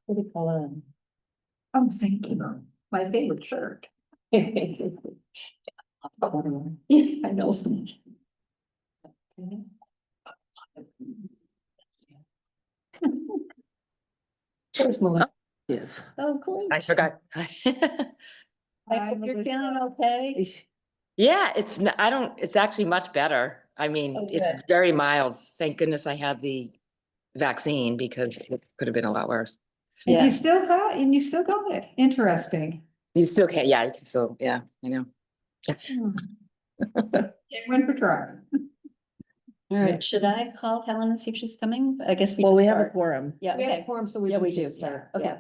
Pretty color. Oh, thank you. My favorite shirt. Yeah, I know. There's Melissa. yes. Oh, great. I forgot. I hope you're feeling okay. Yeah, it's actually much better. I mean, Oh, it's good. very mild. Thank goodness I had the vaccine because it could have been a lot worse. And Yeah. you still got it. Interesting. You still can't, yeah, you can still, yeah, I know. It went for trying. All right, should I call Helen and see if she's coming? I guess we. Well, just we have a start. quorum. Yeah, We have a okay. quorum, so we Yeah, we should do. just start. Okay. Yeah.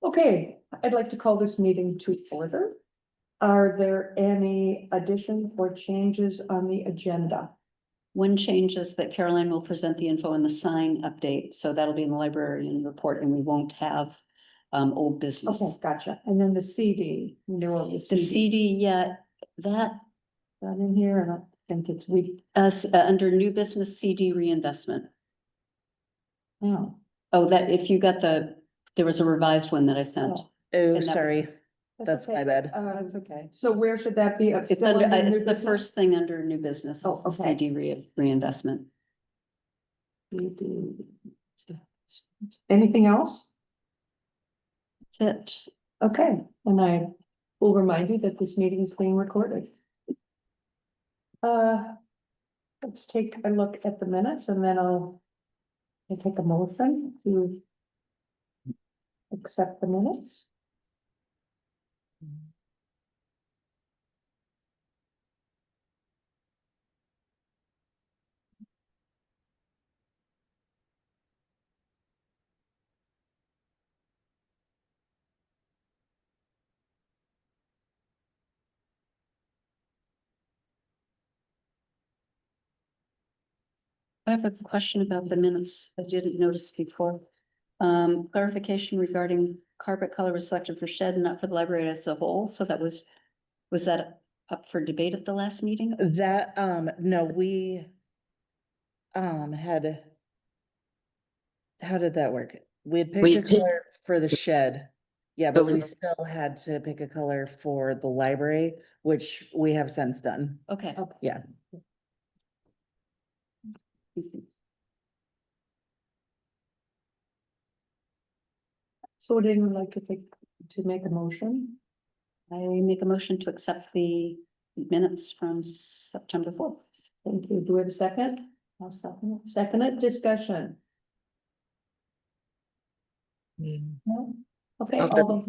Okay, I'd like to call this meeting to order. Are there any additions or changes on the agenda? One change is that Caroline will present the info on the sign update, so that'll be in the librarian report, and we won't have old Okay, business. gotcha. And then the CD, the The CD. CD, yeah, that, That in here, I don't think it's, we, under new business CD reinvestment. no. Oh, that, if you got there was a revised one that I sent. Oh, Oh, And that- sorry. That's okay. my bad. That was okay. So where should that be? It's Still under, under new it's the business? first thing under new business. Oh, the okay. CD reinvestment. Anything else? That's it. Okay, and I will remind you that this meeting is being recorded. Let's take a look at the minutes and then I'll take a motion to accept the minutes. I have a question about the minutes I didn't notice before. Clarification regarding carpet color was selected for shed and not for the library as a whole, so was that up for debate at the last meeting? That, no, we had, how did that work? We had We picked a picked- color for the shed. Yeah, But but we we- still had to pick a color for the library, which we have since done. Okay. Okay. Yeah. So would anyone like to make a motion? I make a motion to accept the minutes from September 4th. Thank you. Do we have a second? I'll second it. Second it, discussion. No? Okay, Okay. all those.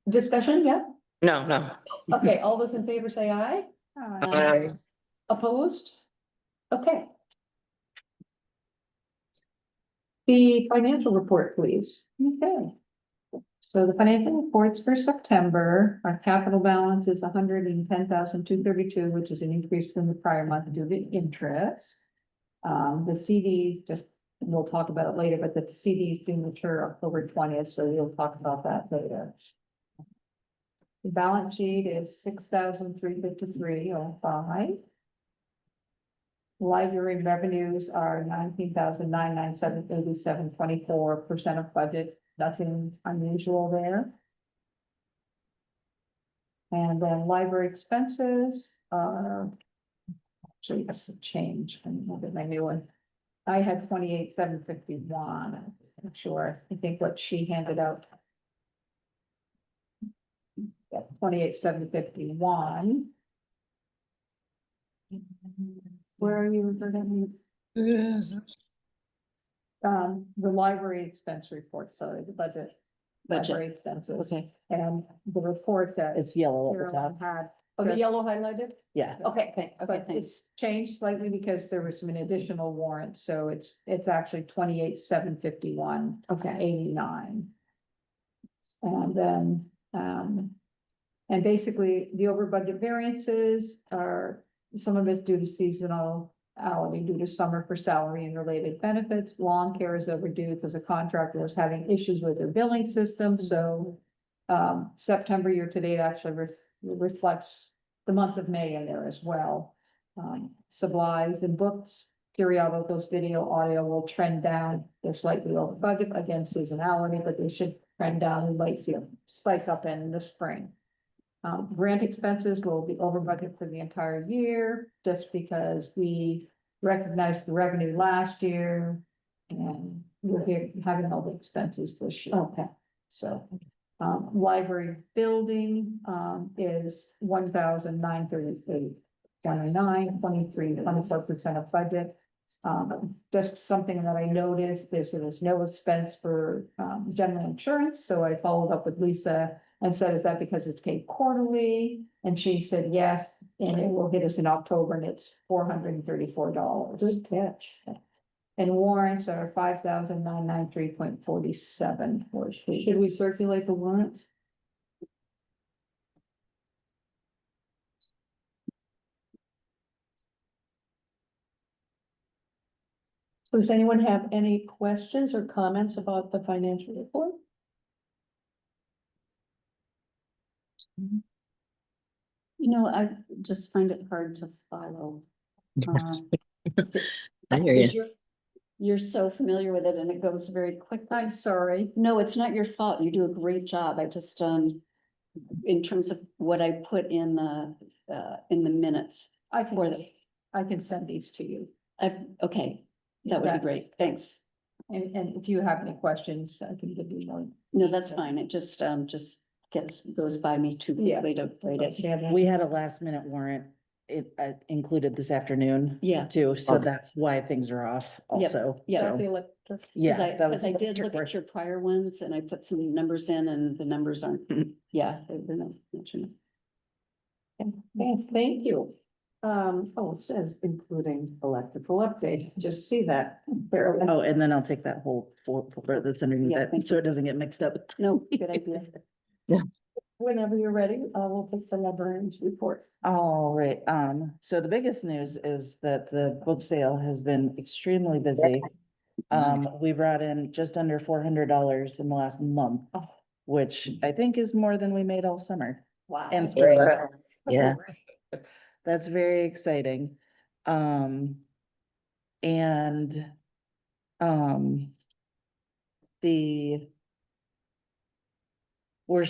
Discussion, yeah? No. Okay, all those in favor say aye. Opposed? Okay. The financial report, please. Okay. So the financial reports for September, our capital balance is 110,232, which is an increase from the prior month due to interest. The CD, just, we'll talk about it later, but the CD is due mature October 20th, so we'll talk about that later. The balance sheet is 6,353.05. Library revenues are 19,997.87, 24% of budget. Nothing unusual there. And then library expenses are. Actually, that's a change. I look at my new one. I had 28,751. I'm sure. I think what she handed out. Yeah, 28,751. Where are you referring? The library expense report, sorry, the budget. Budget. Library expenses. Okay. And the report that It's yellow at the Caroline top. had. Oh, the yellow highlighted? Yeah. Okay, Okay, but thanks. it's changed slightly because there was some additional warrants, so it's actually 28,751. Okay. 89. And then, and basically the over budget variances are, some of it's due to seasonality, due to summer for salary and related benefits. Lawn care is overdue because the contractor was having issues with their billing system, so September year to date actually reflects the month of May in there as well. Supplies and books periodically those video audio will trend down. They're slightly over budget against seasonality, but they should trend down. We might see a spike up in the spring. Grant expenses will be over budget for the entire year, just because we recognized the revenue last year. And we're here having all the expenses this year. Okay. So, library building, is 1,938. 24% of budget. Just something that I noticed, there's no expense for, general insurance, so I followed up with Lisa and said, is that because it's paid quarterly? And she said, yes, and it will hit us in October, and it's $434. Good catch. And warrants are 5,993.47. Should we circulate the warrants? So does anyone have any questions or comments about the financial report? You know, I just find it hard to follow. I hear because you. You're so familiar with it and it goes very quickly. I'm sorry. No, it's not your fault. You do a great job. I just, in terms of what I put in the minutes. I For can, the- I can send these to you. Okay, that would Okay. be great. Thanks. And if you have any questions, I can give you more. No, that's fine. It just goes by me too Yeah. quickly to write it. We had a last minute warrant, included this afternoon. Yeah. Too, so Okay. that's why things are off also. Yeah. So, yeah. Cause that was I the did electric look work. at your prior ones and I put some numbers in and the numbers aren't, Mhm. yeah, they're not mentioned. Thank you. It says including electrical update, just see that. Barely. Oh, and then I'll take that whole four that's underneath Yeah, it, thank so it doesn't get mixed up. No, good idea. Whenever you're ready, we'll take the librarian's report. All right, so the biggest news is that the book sale has been extremely busy. We brought in just under $400 in the last month, which I think is more than we made all summer Wow. and spring. Yeah. That's very exciting. And, the we've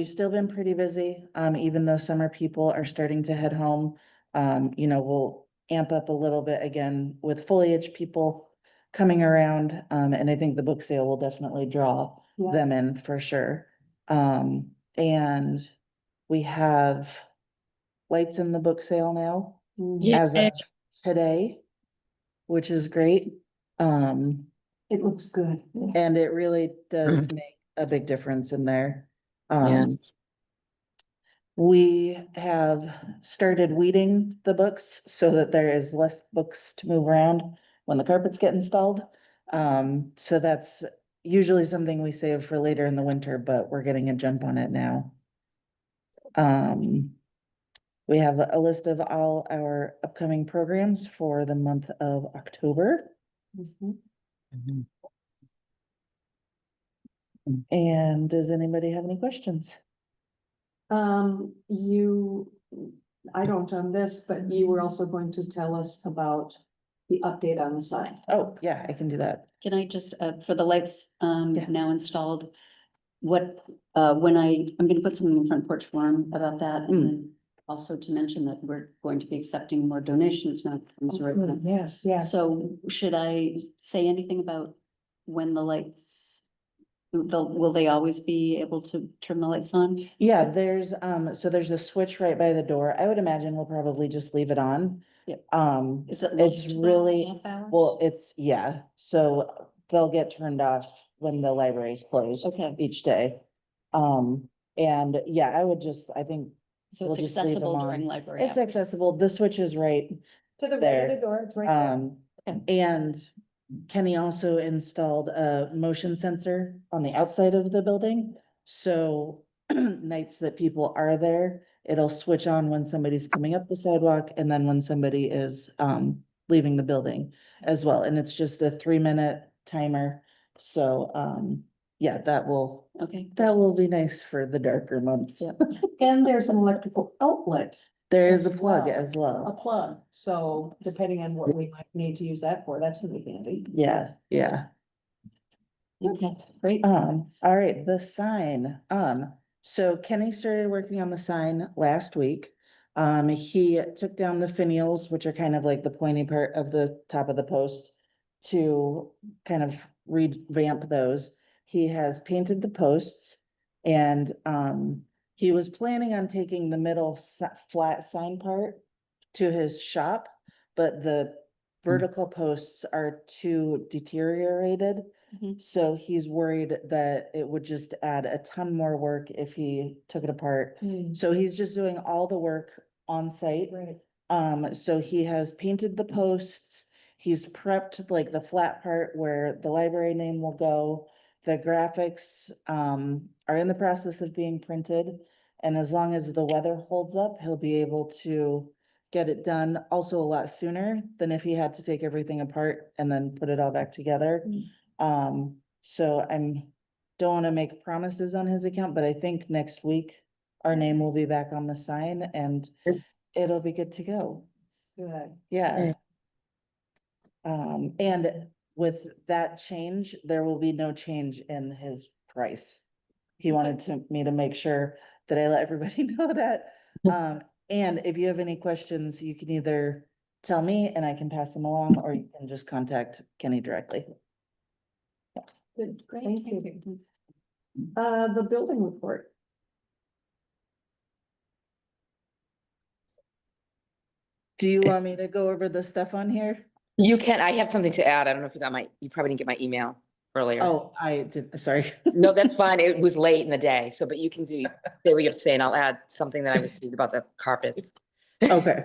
still been pretty busy, even though summer people are starting to head home. We'll amp up a little bit again with foliage people coming around. And I think the book sale will definitely draw Yeah. them in for sure. And we have lights in the book sale now Yeah. as of today, which is great. It looks good. And it really does make a big difference in there. Yeah. We have started weeding the books so that there is less books to move around when the carpets get installed. So that's usually something we save for later in the winter, but we're getting a jump on it now. We have a list of all our upcoming programs for the month of October. Mhm. Mhm. And does anybody have any questions? I don't on this, but you were also going to tell us about the update on the sign. Oh, yeah, I can do that. Can I just, for the lights, Yeah. now installed, when I'm gonna put something in front porch forum about that, and then also to mention that we're going to be accepting more donations now. from Zoraida. Yes, yes. So should I say anything about when the lights, will they always be able to turn the lights on? Yeah, there's a switch right by the door. I would imagine we'll probably just leave it on. Yep. It's Is it like 12 really, half hours? well, yeah, so they'll get turned off when the library is closed Okay, each day. And yeah, I think so we'll it's just leave them accessible during on. library it's hours. accessible. The switch is right To the right there. of the door, it's right there. Um, and Kenny also installed a motion sensor on the outside of the building. So nights that people are there, it'll switch on when somebody's coming up the sidewalk and then when somebody is leaving the building as well. And it's just a 3-minute timer. So yeah, that will Okay, be nice for the darker months. Yeah. And there's an electrical outlet. There is a as plug well. as A well. plug, so depending on what we might need to use that for, that's gonna be handy. Yeah, yeah. Okay, great. All right, the sign, so Kenny started working on the sign last week. He took down the finials, which are kind of like the pointy part of the top of the post, to kind of revamp those. He has painted the posts and, he was planning on taking the middle flat sign part to his shop, but the vertical posts are too deteriorated. Mhm. So he's worried that it would just add a ton more work if he took it apart. So he's just doing all the work on site. Right. So he has painted the posts. He's prepped like the flat part where the library name will go. The graphics, are in the process of being printed. And as long as the weather holds up, he'll be able to get it done also a lot sooner than if he had to take everything apart and then put it all back together. So don't wanna make promises on his account, but I think next week our name will be back on the sign and it'll be good to go. Good. Yeah. And with that change, there will be no change in his price. He wanted me to make sure that I let everybody know that. And if you have any questions, you can either tell me and I can pass them along, or you can just contact Kenny directly. Good, Great, thank thank you. The building report. Do you want me to go over the stuff on here? You can, I have something to add. I don't know if you got you probably didn't get my email earlier. Oh, I did, sorry. No, that's fine. It was late in the day, so, but you can say what you have to say and I'll add something that I received about the carpets. Okay.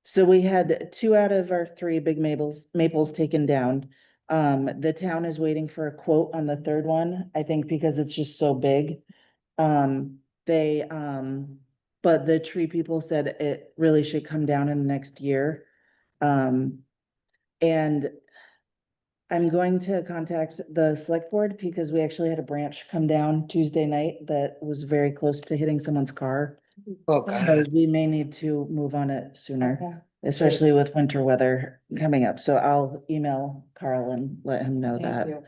So we had 2 out of our 3 big maples taken down. The town is waiting for a quote on the 3rd one, I think because it's just so big. They, but the tree people said it really should come down in the next year. And I'm going to contact the select board because we actually had a branch come down Tuesday night that was very close to hitting someone's car. Oh, So God. we may need to move on it sooner, Okay. especially with winter weather coming up. So I'll email Carl and let him know Thank that. you.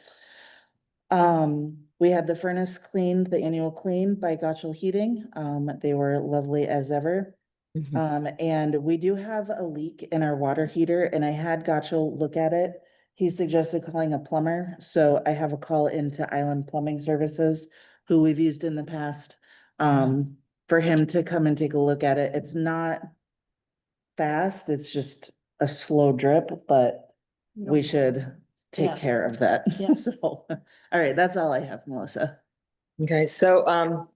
We had the furnace cleaned, the annual clean by Gotchel Heating. They were lovely as ever. And we do have a leak in our water heater and I had Gotchel look at it. He suggested calling a plumber, so I have a call into Island Plumbing Services, who we've used in the past. For him to come and take a look at it. It's not fast, it's just a slow drip, but we should take Yeah. care of that. Yeah. So, all right, that's all I have, Melissa. Okay, so, I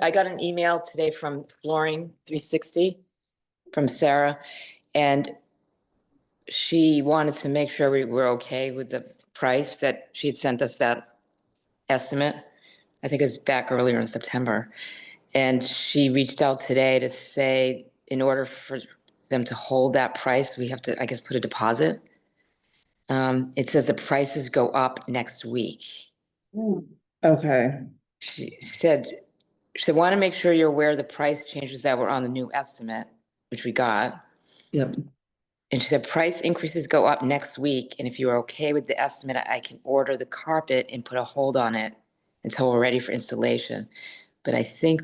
got an email today from Flooring 360 from Sarah, and she wanted to make sure we were okay with the price that she had sent us that estimate. I think it was back earlier in September. And she reached out today to say, in order for them to hold that price, we have to, I guess, put a deposit. It says the prices go up next week. Okay, She said, want to make sure you're aware of the price changes that were on the new estimate, which we got. yep, And she said, price increases go up next week. And if you are okay with the estimate, I can order the carpet and put a hold on it until we're ready for installation. But I think,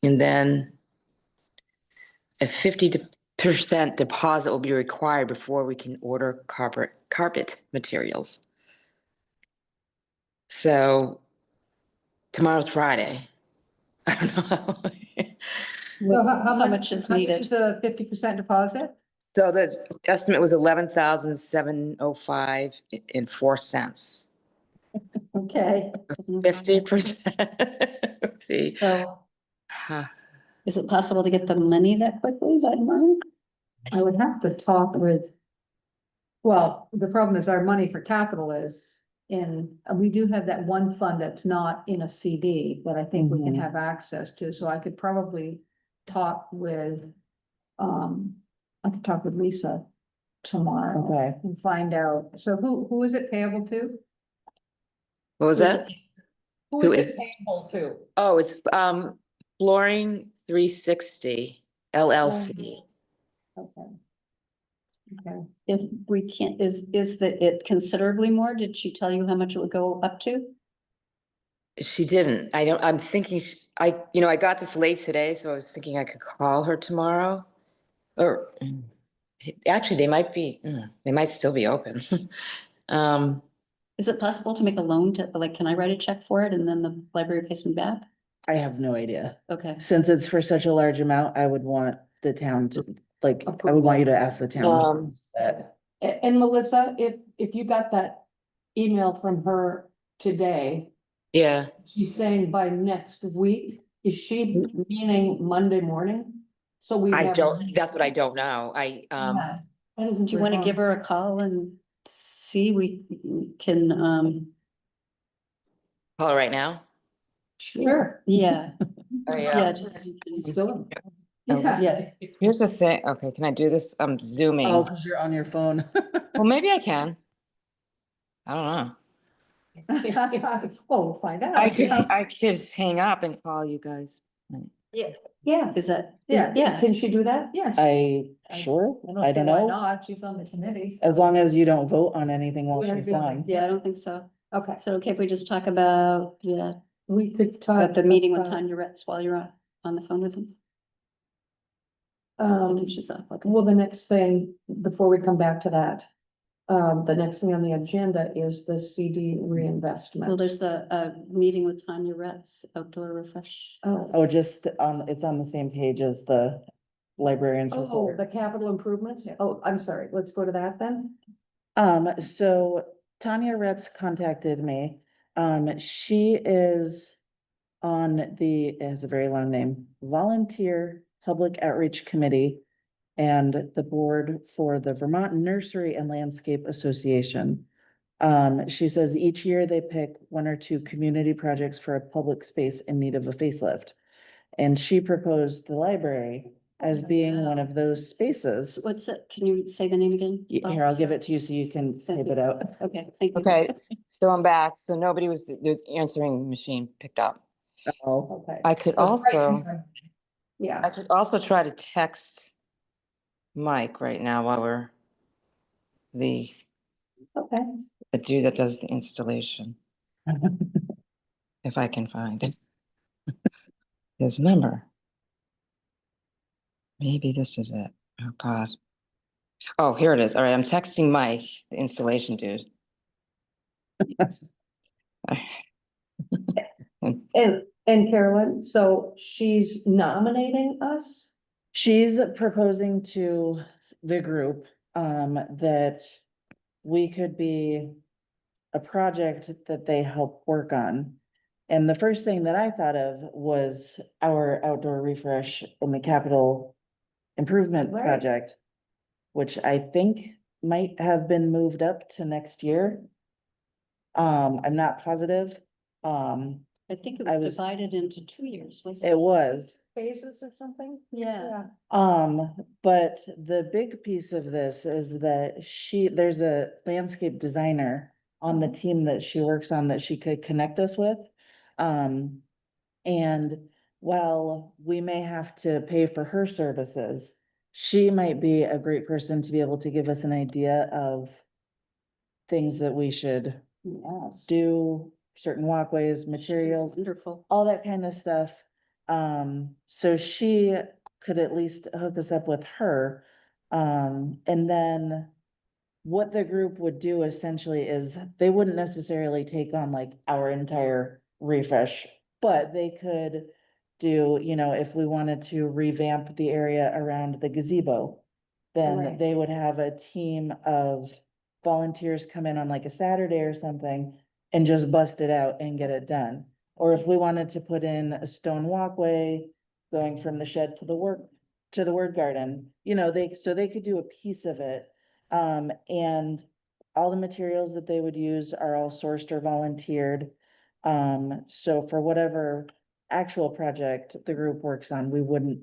and then a 50% deposit will be required before we can order carpet materials. So tomorrow's Friday. I don't know. So How much is needed? Is a 50% deposit? So the estimate was 11,705 and 4 cents. Okay, 50%. So Huh. is it possible to get the money that quickly, that money? I would have to talk with. Well, the problem is our money for capital is we do have that one fund that's not in a CD that I think we can Mhm. have access to, so I could probably talk with. I could talk with Lisa tomorrow. Okay. And find out, so who is it payable to? What was that? Who Who is it is- payable to? Oh, it's Flooring 360 LLC. Okay. Okay. If we can't, is that it considerably more? Did she tell you how much it would go up to? She didn't. I'm thinking, I got this late today, so I was thinking I could call her tomorrow. Or actually, they might still be open. Um, Is it possible to make a loan to, like, can I write a check for it and then the library pays me back? I have no idea. Okay, Since it's for such a large amount, I would want the town to, like, I would want you to ask the town that. And Melissa, if you got that email from her today, yeah, she's saying by next week, is she meaning Monday morning? So we have. that's what I don't know. Yeah, that isn't do you want to very give her a call and see, we can, call her right now. Sure. yeah, Oh, yeah, just. Still. Okay. Yeah, Here's the thing. Okay, can I do this? I'm zooming. Oh, because you're on your phone. Well, maybe I can. I don't know. Well, we'll find out. I could hang up and call you guys. Yeah, is that? Yeah. can she do that? Yeah. Sure, I I don't don't see why know, not. She's on the committee. as long as you don't vote on anything while Yeah, she's yeah. gone. Yeah, I don't think so. Okay. So okay, if we just talk about, yeah, We could talk. about the meeting with about, Tanya Retz while you're on the phone with him. Um, If she's off, okay. well, the next thing, before we come back to that, the next thing on the agenda is the CD Well, reinvestment. there's the meeting with Tanya Retz, outdoor refresh. Oh, Oh, just on, it's on the same page as the librarian's oh, report. the capital improvements? Oh, I'm sorry. Let's go to that then. So Tanya Retz contacted me. She is on it has a very long name, Volunteer Public Outreach Committee and the board for the Vermont Nursery and Landscape Association. She says each year they pick one or two community projects for a public space in need of a facelift. And she proposed the library as being one of those spaces. What's it? Can you say the name again? Here, I'll give it to you so you can type it out. Okay, thank you. Okay, so I'm back. So nobody was, the answering machine picked up. Oh, Okay. I could So it's right also, here. Yeah, I could also try to text Mike right now while we're the okay. dude that does the installation, if I can find it. His number. Maybe this is it. Oh, God. Oh, here it is. All right, I'm texting Mike, the installation dude. And Carolyn, so she's nominating us? she's proposing to the group, that we could be a project that they help work on. And the first thing that I thought of was our outdoor refresh in the capital improvement Right. project, which I think might have been moved up to next year. I'm not positive. I think it I was was- divided into 2 years, wasn't It was. Phases or something? Yeah. But the big piece of this is that there's a landscape designer on the team that she works on that she could connect us with. And while we may have to pay for her services, she might be a great person to be able to give us an idea of things that we should Yes. do, certain walkways, materials, Wonderful. all that kind of stuff. So she could at least hook us up with her. And then what the group would do essentially is they wouldn't necessarily take on like our entire refresh, but they could do, if we wanted to revamp the area around the gazebo, then Right. they would have a team of volunteers come in on like a Saturday or something and just bust it out and get it done. Or if we wanted to put in a stone walkway going from the shed to the word garden, so they could do a piece of it. And all the materials that they would use are all sourced or volunteered. So for whatever actual project the group works on, we wouldn't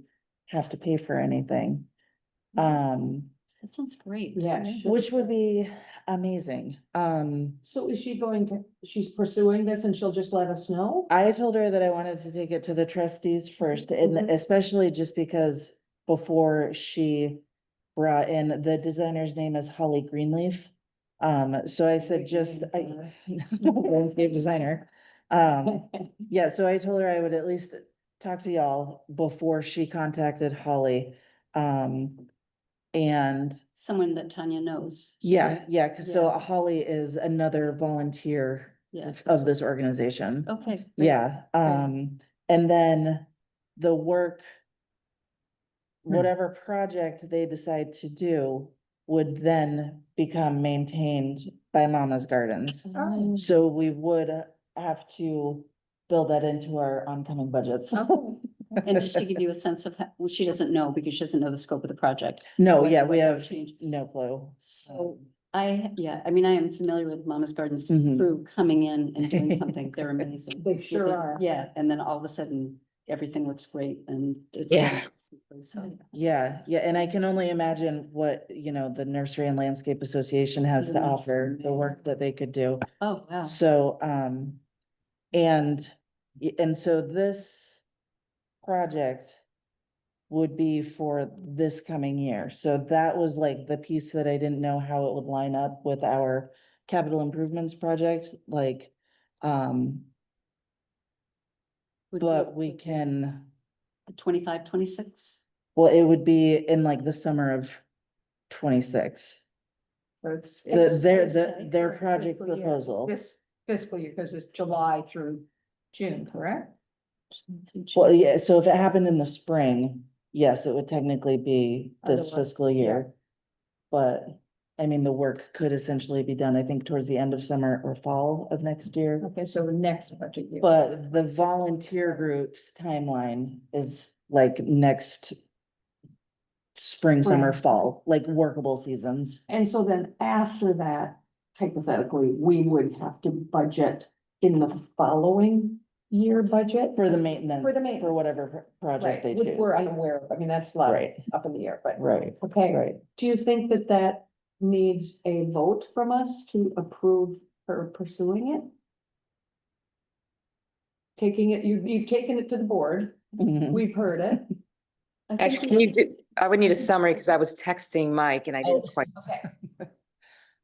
have to pay for anything. That sounds great. Yeah. Which would be amazing. So is she's pursuing this and she'll just let us know? I told her that I wanted to take it to the trustees first, and Mhm. especially just because before she brought in, the designer's name is Holly Greenleaf. So I said, just, landscape designer. Yeah, so I told her I would at least talk to y'all before she contacted Holly. And Someone that Tanya knows. yeah, cause so Yeah. Holly is another volunteer Yeah, of this organization. okay. great. Yeah, and then the work, whatever project they decide to do would then become maintained by Mama's Gardens. Oh. So we would have to build that into our oncoming budgets. And did she give you a sense of, well, she doesn't know because she doesn't know the scope of the project. No, whether yeah, what we they would have change. no clue. So yeah, I mean, I am familiar with Mama's Gardens Mhm. crew coming in and doing something. They're amazing. They sure Within- are. Yeah, and then all of a sudden, everything looks great and it's. Yeah. So, Yeah, and I can only imagine what, the Nursery and Landscape Association has to Yes. offer, the work that they could do. oh, wow. So, and so this project would be for this coming year. So that was like the piece that I didn't know how it would line up with our capital improvements project, like, Would but we can, 25, 26? well, it would be in like the summer of 26. Their project proposal. This fiscal year, because it's July through June, correct? Well, yeah, so if it happened in the spring, yes, it would technically be this Otherwise, fiscal year. But, I mean, the work could essentially be done, I think, towards the end of summer or fall of next year. Okay, so the next budget year. But the volunteer group's timeline is like next spring, summer, Spring. fall, like workable seasons. And so then after that, hypothetically, we would have to budget in the following year budget? For the maintenance, For the maintenance. for whatever project they Right, which choose. we're unaware of. I mean, that's not Right, up in the air, but, right, okay. right. Do you think that that needs a vote from us to approve her pursuing it? Taking it, you've taken it to the board. Mhm. We've heard it. I think Actually, can you do, I would need a summary because I was texting Mike and I didn't quite. Okay.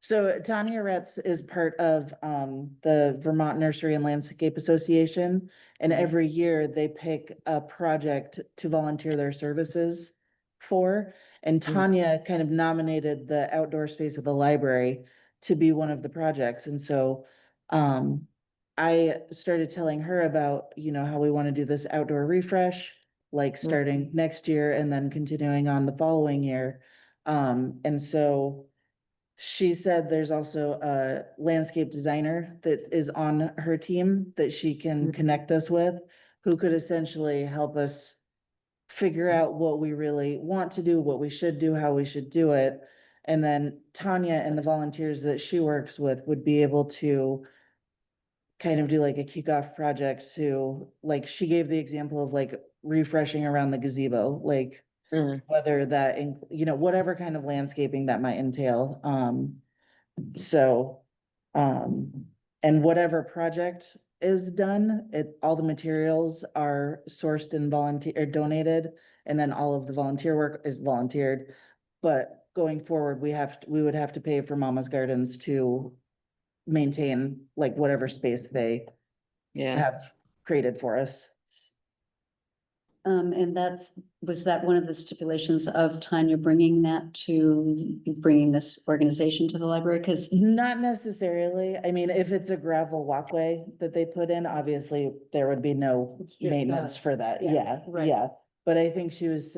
So Tanya Retz is part of the Vermont Nursery and Landscape Association. And Mhm. every year they pick a project to volunteer their services for. And Tanya kind of nominated the outdoor space of the library to be one of the projects. And so I started telling her about, how we want to do this outdoor refresh, like starting next year and then continuing on the following year. And so she said there's also a landscape designer that is on her team that she can connect us with, who could essentially help us figure out what we really want to do, what we should do, how we should do it. And then Tanya and the volunteers that she works with would be able to kind of do like a kickoff project to, like, she gave the example of like refreshing around the gazebo, like Mm. whether that, whatever kind of landscaping that might entail. So, and whatever project is done, all the materials are sourced and or donated, and then all of the volunteer work is volunteered. But going forward, we would have to pay for Mama's Gardens to maintain like whatever space they Yeah. have created for us. And was that one of the stipulations of Tanya bringing this organization to the library? Because Not necessarily. I mean, if it's a gravel walkway that they put in, obviously there would be no It's just maintenance done. for that. Yeah, Yeah, right. yeah. But I think she was,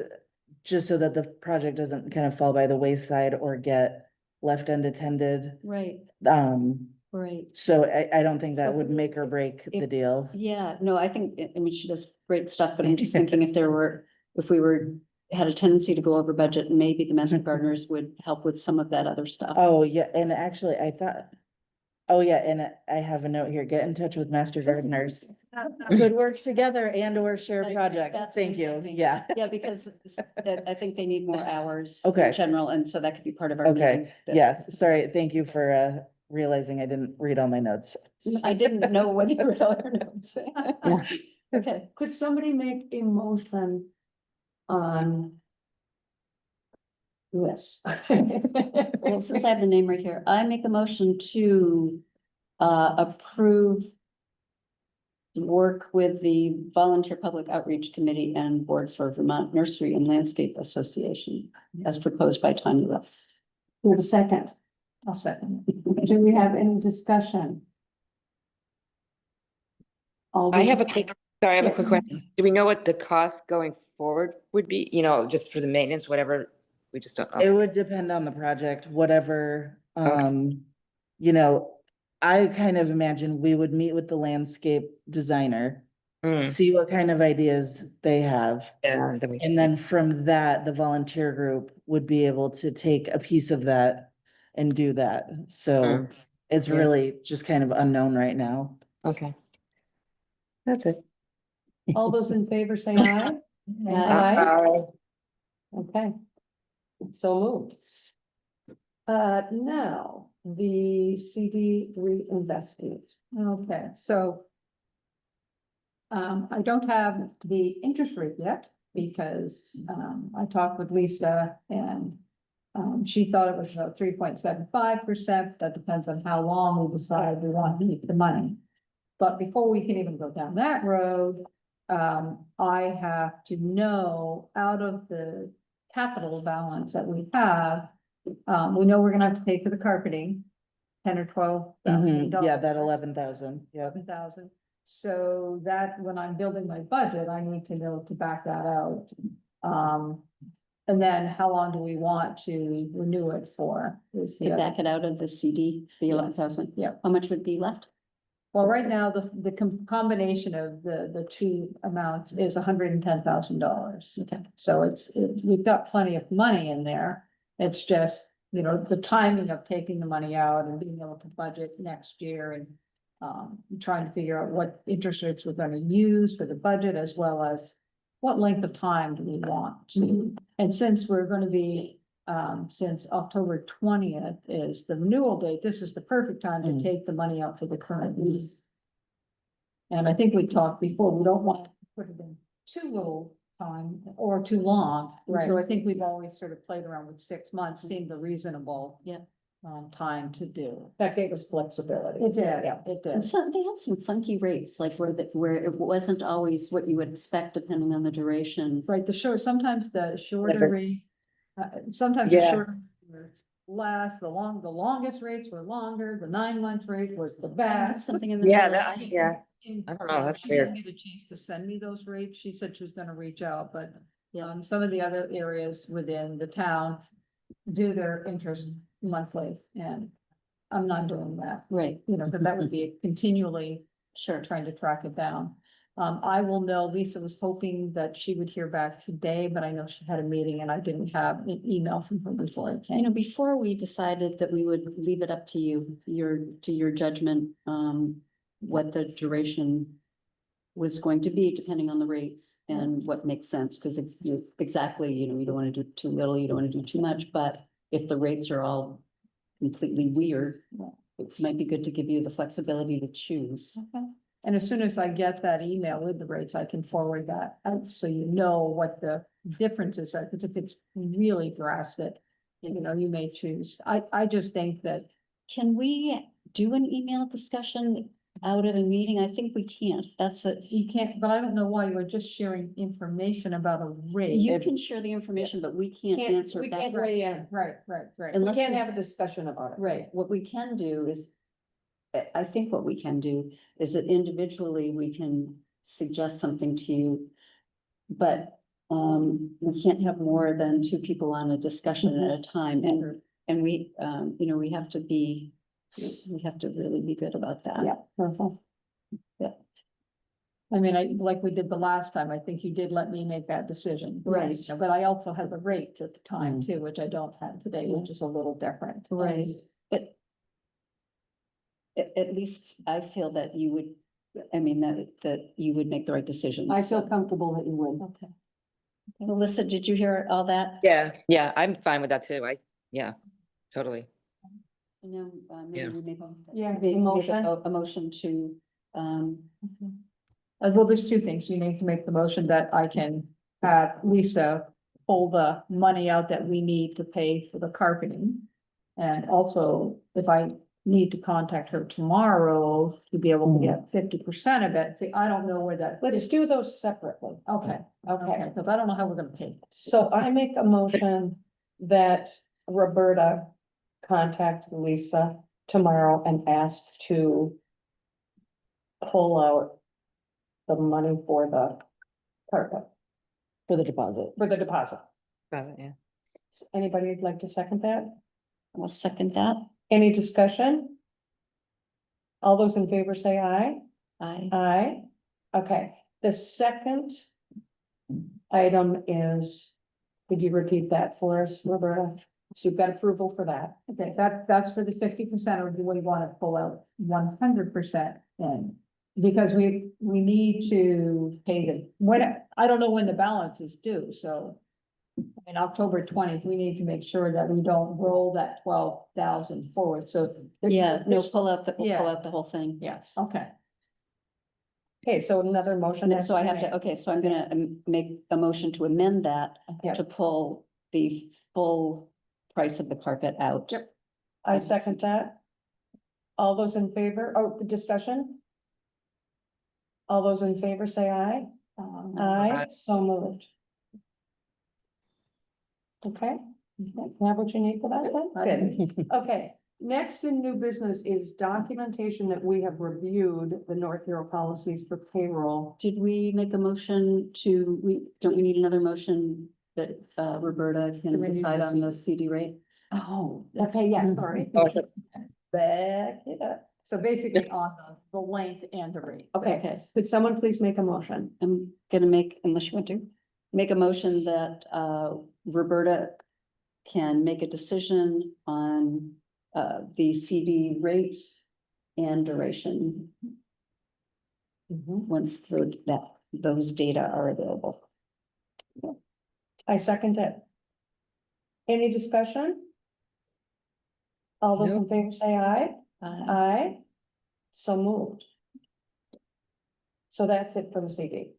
just so that the project doesn't kind of fall by the wayside or get left unattended. right, Um, right. so I don't think that So would make or break the if- deal. Yeah, no, I think, I mean, she does great stuff, but I'm just thinking if we had a tendency to go over budget, maybe the Master Gardeners would help with some of that other stuff. Oh, yeah, and actually I thought, oh, yeah, and I have a note here, get in touch with Master Gardeners. Could work together and or share That's- project. that's Thank what I'm you. thinking. Yeah. Yeah, because I think they need more hours. Okay. In general, and so that could be part of our Okay, meeting. but- yes, sorry, thank you for realizing I didn't read all my notes. I didn't know whether you were filling her notes. Okay, Could somebody make a motion on Yes. Well, since I have the name right here, I make a motion to approve work with the Volunteer Public Outreach Committee and Board for Vermont Nursery and Landscape Association as proposed by Tanya Russ. We have a second. I'll second. Do we have any discussion? All I those- have a quick, sorry, I have a Yeah. quick question. Do we know what the cost going forward would be, just for the maintenance, whatever? We just don't. It would depend on the project, whatever, Okay. you know, I kind of imagine we would meet with the landscape designer, Mm, see what kind of ideas they have. yeah, then we. And then from that, the volunteer group would be able to take a piece of that and do that. So Mm, it's yeah. really just kind of unknown right now. Okay. That's it. All those in favor say aye. Aye. Okay. So moved. Now, the CD reinvestment. Okay, so. I don't have the interest rate yet because, I talked with Lisa and. She thought it was about 3.75%. That depends on how long we decide we want to keep the money. But before we can even go down that road, I have to know out of the capital balance that we have. We know we're gonna have to pay for the carpeting, 10 or 12,000 Mhm, yeah, that dollars. 11,000, yeah. 11,000. So that when I'm building my budget, I need to know to back that out. And then how long do we want to renew it for? Is the You other- back it out of the CD, the Yes. 11,000. Yeah. How much would be left? Well, right now, the combination of the two amounts is $110,000. Okay. So we've got plenty of money in there. It's just, the timing of taking the money out and being able to budget next year and. Trying to figure out what interest rates we're gonna use for the budget as well as. What length of time do we want to? And since we're gonna be, since October 20th is the renewal date, this is the perfect time to Mm. take the money out for the current lease. And I think we talked before, we don't want to put it in too little time or too long. Right. So I think we've always sort of played around with 6 months, seemed a reasonable. Yeah. Time to do. That gave us flexibility. It did, Yeah. it And did. so they had some funky rates, like where it wasn't always what you would expect depending on the duration. Right, sometimes the shorter that's- rate, sometimes the Yeah. shorter were less, the longest rates were longer, the 9 month rate was the best. Something in the. Yeah, middle. that, yeah. And, I don't know, that's she didn't weird. get a chance to send me those rates. She said she was gonna reach out, but. Yeah. Some of the other areas within the town do their interest monthly and I'm not doing that, Right, because that would be continually sure. trying to track it down. I will know, Lisa was hoping that she would hear back today, but I know she had a meeting and I didn't have an email from her before I You know, came. before we decided that we would leave it up to you, to your judgment, what the duration was going to be depending on the rates and what makes sense, because it's exactly, you don't want to do too little, you don't want to do too much, but if the rates are all completely weird, it might be good to give you the flexibility to choose. Okay. And as soon as I get that email with the rates, I can forward that out, so you know what the differences are, because if it's really drastic, you may choose. I just think that. Can we do an email discussion out of a meeting? I think we can't. That's it. You can't, but I don't know why you were just sharing information about a rate. You can share the information, but we can't answer We back. can't weigh in. Right, right. We Unless can't we- have a discussion about it. Right, what we can do is, I think what we can do is that individually we can suggest something to you. But we can't have more than two people on a discussion at a time, and we, we have to really be good about that. Yeah, perfect. Yeah. I mean, like we did the last time, I think you did let me make that decision. Right. But I also had the rates at the time too, which I don't have today, which is a little different. Right, but at least I feel that you would, that you would make the right decision. I feel comfortable that you would. Okay. Melissa, did you hear all that? Yeah, I'm fine with that too. Yeah, totally. And then, maybe Yeah. we make Yeah, maybe make motion. a motion to, Well, there's two things. You need to make the motion that I can have Lisa pull the money out that we need to pay for the carpeting. And also, if I need to contact her tomorrow to be able to get 50% of it, see, I don't know where that. Let's do those separately. Okay, Okay, because I don't know how we're gonna pay. so I make a motion that Roberta contact Lisa tomorrow and ask to pull out the money for the carpet, For the deposit. for the deposit. Yeah. Anybody would like to second that? I'll second that. Any discussion? All those in favor say aye. Aye. Okay, the second item is, could you repeat that for us, Roberta? So you've got approval for that. Okay, that's for the 50%, or do we want to pull out 100% in? Because we need to pay I don't know when the balance is due, so. In October 20th, we need to make sure that we don't roll that 12,000 forward, so. Yeah, no, there's- pull out the Yeah. whole thing. Yes, okay. Okay, so another motion. And then, has so I been have to, made. okay, so I'm gonna make a motion to amend that Yeah. to pull the full price of the carpet out. Yep. I second that. All those in favor, oh, discussion? All those in favor say aye. Aye, so moved. Okay, have what you need for that then? Good. Okay, next in new business is documentation that we have reviewed the North Hero policies for payroll. Did we make a motion don't we need another motion that Roberta Do can we need decide to on the CD rate? Oh, okay, yeah, sorry. Oh, so- Back it up. So basically on the length and the rate. Okay, Okay. could someone please make a motion? I'm gonna unless you want to, make a motion that Roberta can make a decision on the CD rate and duration once those data are available. I second it. Any discussion? All those in favor say aye. Aye. So moved. So that's it for the CD.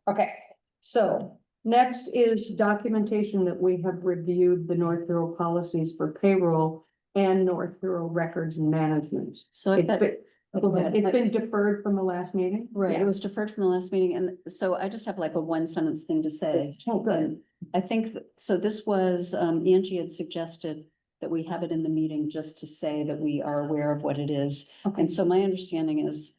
Okay, so next is documentation that we have reviewed the North Hero policies for payroll and North Hero records management. So It's been, go ahead. it's been deferred from the last meeting. Right, Yeah. it was deferred from the last meeting, and so I just have like a one sentence thing to say. Oh, good. And I think, so this was, Angie had suggested that we have it in the meeting just to say that we are aware of what it is. Okay. And so my understanding is,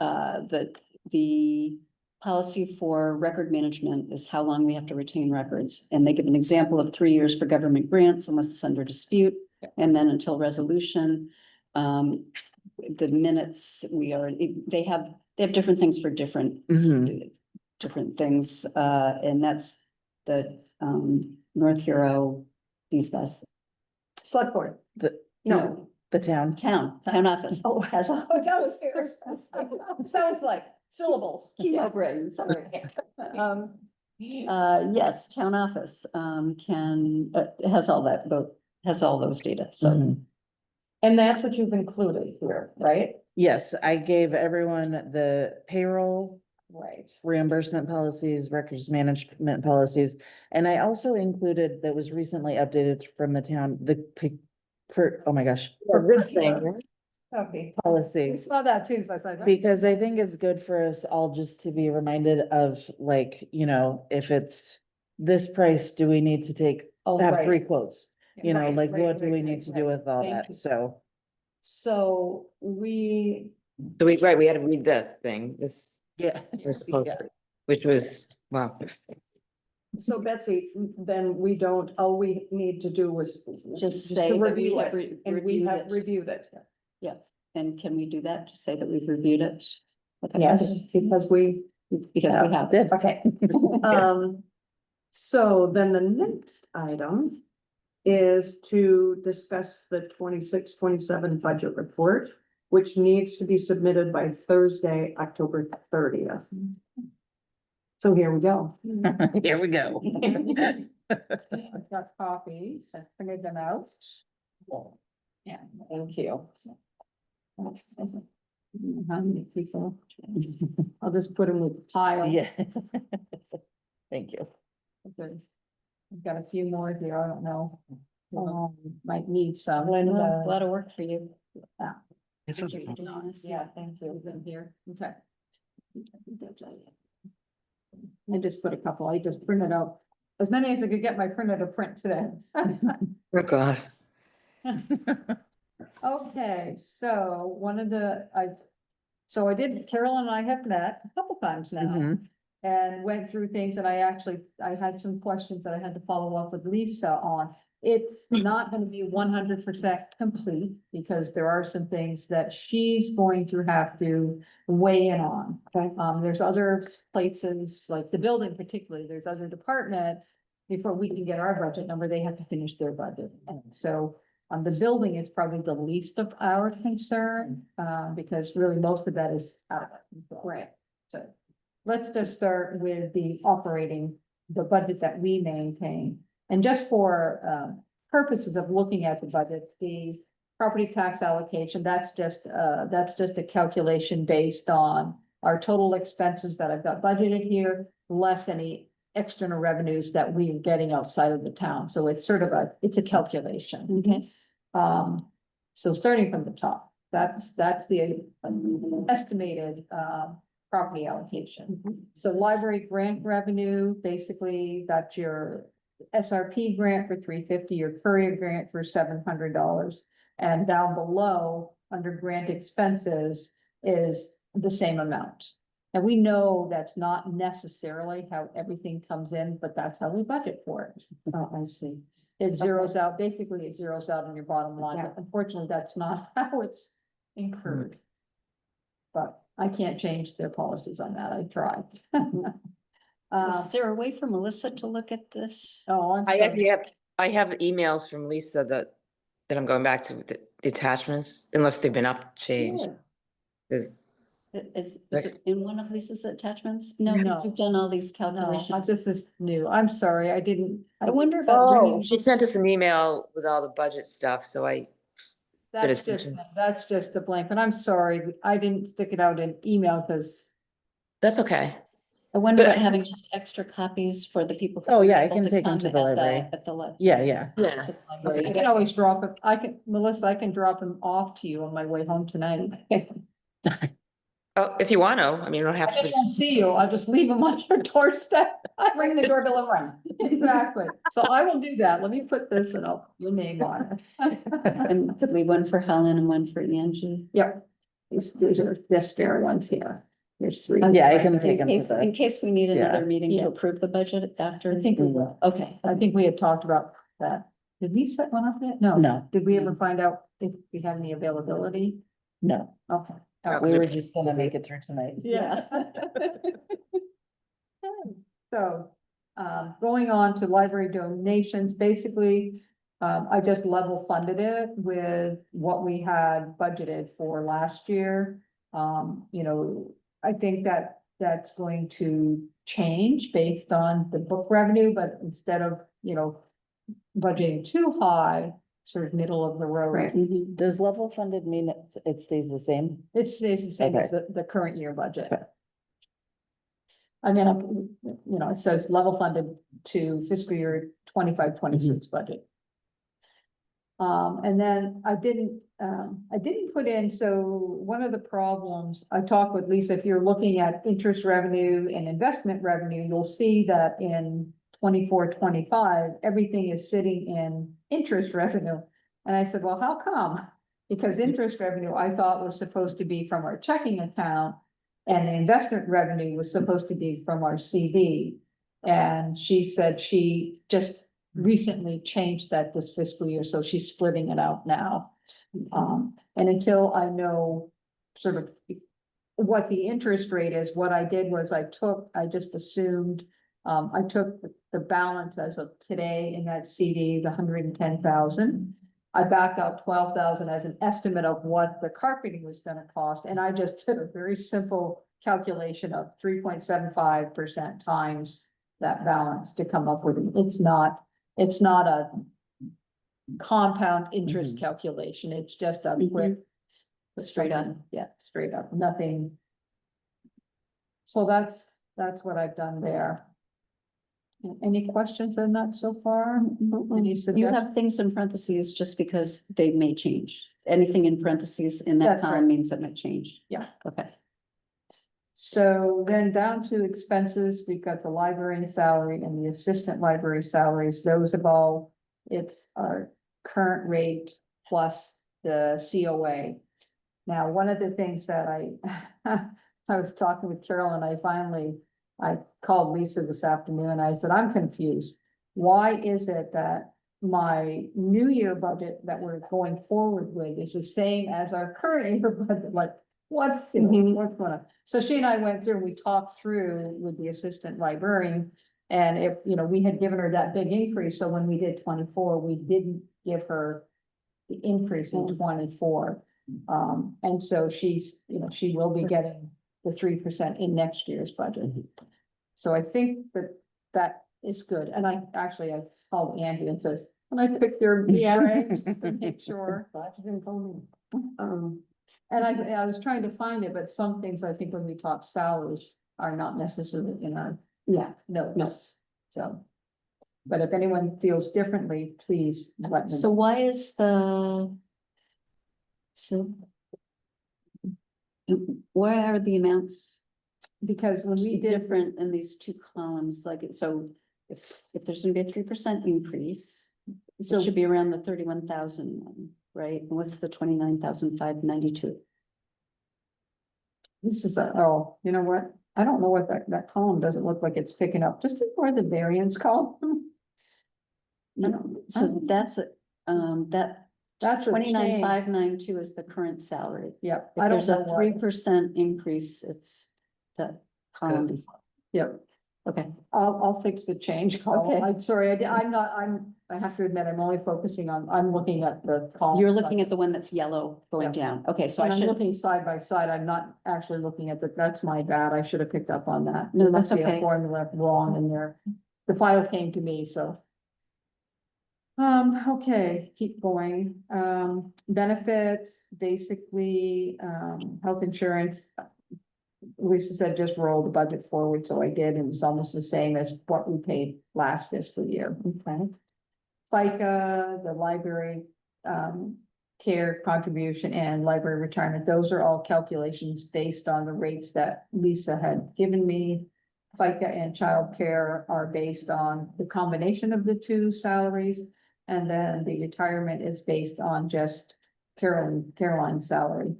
that the policy for record management is how long we have to retain records. And they give an example of 3 years for government grants unless it's under dispute, and then until resolution. The minutes, they have different things for different Mhm. different things, and that's the North Hero, these guys, Select board. The, No. the town. town office. Oh, Has oh, that was serious. Sounds like syllables. chemo brain, sorry. Yes, town office can has all that, has all those data, so. Mhm. And that's what you've included here, right? Yes, I gave everyone the payroll, Right. reimbursement policies, records management policies. And I also included, that was recently updated from the town, oh my gosh, This thing, right? Okay, we policy. saw that too, so I said. Because I think it's good for us all just to be reminded of, like, if it's this price, do we need to Oh, have right. 3 quotes? Right, Like, right, what do we right, need to right, do with all Thank that? you. So, So we, So we had to read that thing, this, yeah. we're supposed Yeah. to, which was, wow. so Betsy, then we don't, all we need to do was. Just to say that we review have it, And we reviewed have it. reviewed it. Yeah, and can we do that? Just say that we've reviewed it? Okay. Yes, because we, Because we have. Did. okay. So then the next item is to discuss the 26-27 budget report, which needs to be submitted by Thursday, October 30th. So here we go. Here we go. I've got copies, I printed them out. Yeah. Thank you. How many people? I'll just put them with pile. Yeah. Thank you. good. I've got a few more here, I don't know. Might need some. Well, a lot of work for you. It's Thank you for doing this. Yeah, thank you, been here, okay. I just put a couple, I just printed out as many as I could get my printer to print today. Oh, God. Okay, so one of the, so I did, Carol and I have met a couple times now. Mhm. And went through things and I had some questions that I had to follow up with Lisa on. It's not gonna be 100% complete because there are some things that she's going to have to weigh in on. Okay. There's other places, like the building particularly, there's other departments. Before we can get our budget number, they have to finish their budget. And so, the building is probably the least of our concern, because really most of that is out of grant. So let's just start with the operating, the budget that we maintain. And just for purposes of looking at the budget, the property tax allocation, that's just a calculation based on our total expenses that I've got budgeted here, less any external revenues that we are getting outside of the town. So it's sort of it's a calculation. Okay. So starting from the top, that's the estimated property allocation. So library grant revenue, basically that's your SRP grant for $350, your courier grant for $700. And down below, under grant expenses, is the same amount. And we know that's not necessarily how everything comes in, but that's how we budget for it. Oh, I see. It zeroes out, basically it zeroes out on your bottom line, Yeah. but unfortunately, that's not how it's incurred. But I can't change their policies on that, I tried. Is there a way for Melissa to look at this? Oh, I'm I sorry. actually I have emails from Lisa that I'm going back to the attachments, unless they've been changed. There's- Is it in one of Lisa's attachments? No, No. you've done all these No, calculations. this is new, I'm sorry, I didn't. I wonder if. Oh, she sent us an email with all the budget stuff, so That's attention. just the blank, and I'm sorry, I didn't stick it out in email, because that's okay. I wonder But about I- having just extra copies for the people. who Oh, are yeah, I able can to take 'em come to the library. At the Yeah, Yeah. to the library. I can always drop it, Melissa, I can drop them off to you on my way home tonight. Oh, if you want to, I mean, you don't have I just to. won't see you, I'll just leave them on your doorstep. Ring the doorbell and run. Exactly, so I will do that, let me put this and I'll put your name on it. And could leave one for Helen and one for Angie. Yep, these are the spare ones here, there's three. Yeah, I can take In them to case, in the, case we need Yeah. another meeting Yeah. to approve the budget after. I think we will. Okay. I think we had talked about that. Did we set one up yet? No. no, Did we ever find out if we had any availability? no, Okay. No, we were just gonna make it through tonight. Yeah. So, going on to library donations, basically, I just level funded it with what we had budgeted for last year. I think that that's going to change based on the book revenue, but instead of, budgeting too high, sort of middle of the road. Mhm. Does level funded mean it stays the same? It stays the same as the current year budget. Okay. I mean, it says level funded to fiscal year 25-26 budget. And then I didn't put in, so one of the problems, I talked with Lisa, if you're looking at interest revenue and investment revenue, you'll see that in 24-25, everything is sitting in interest revenue. And I said, well, how come? Because interest revenue I thought was supposed to be from our checking account. And the investment revenue was supposed to be from our CD. And she said she just recently changed that this fiscal year, so she's splitting it out now. And until I know sort of what the interest rate is, what I did was I just assumed, I took the balance as of today in that CD, the 110,000. I backed out 12,000 as an estimate of what the carpeting was gonna cost, and I just did a very simple calculation of 3.75% times that balance to come up with it. It's not a compound interest calculation, it's just a quick. Straight up. Yeah, straight up, nothing. So that's what I've done there. Any questions on that so far? Any You suggestions? have things in parentheses just because they may change. Anything in parentheses in that That's right. column means it might change. Yeah. Okay. So then down to expenses, we've got the librarian salary and the assistant library salaries, those have all, it's our current rate plus the COA. Now, one of the things that I was talking with Carol and I called Lisa this afternoon, I said, I'm confused. Why is it that my new year budget that we're going forward with is the same as our current year budget? Like, what's Mhm. what's going on? So she and I went through, we talked through with the assistant librarian. And if, we had given her that big increase, so when we did 24, we didn't give her the increase in 24. And so she's, she will be getting the 3% in next year's budget. So I think that is good. And I called Andy and says, can I pick your BRA just to make sure? And I was trying to find it, but some things I think when we talk salaries are not necessarily in our notes, so. But if anyone feels differently, please let me So know. why is so where are the amounts Because when we did, different in these two columns? Like, so if there's gonna be a 3% increase, so it should be around the 31,000 one, right? And what's the 29,592? this is you know what? I don't know what that column doesn't look like it's picking up, just ignore the variance column. I don't- So that's, that That's a change. 29,592 is the current salary. Yep, If I don't there's know a why. 3% increase, it's the column before. Yep, Okay, I'll fix the change column. Okay. I'm sorry, I have to admit, I'm only focusing on, I'm looking at the column. you're looking at the one that's yellow going Yep. down. Okay, so And I I'm should, looking side by side. I'm not actually looking at that's my bad. I should have picked up on that. No, There must that's be a okay. formula wrong in there. The file came to me, so. Okay, keep going. Benefits, basically, health insurance. Lisa said just roll the budget forward, so I did, and it's almost the same as what we paid last fiscal year. Okay. FICA, the library, care contribution and library retirement, those are all calculations based on the rates that Lisa had given me. FICA and childcare are based on the combination of the two salaries. And then the retirement is based on just Caroline's salary.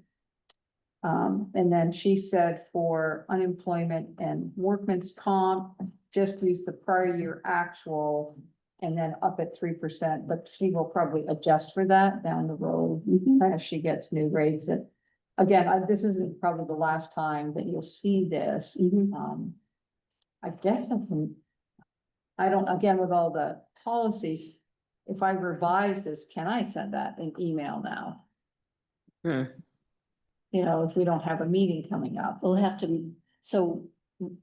And then she said for unemployment and workman's comp, just use the prior year actual and then up at 3%, but she will probably adjust for that down the road Mhm. as she gets new rates. And again, this isn't probably the last time that you'll see this. Mhm. I guess I don't, again, with all the policies, if I revise this, can I send that an email now? Hmm. If we don't have a meeting coming up. We'll have to, so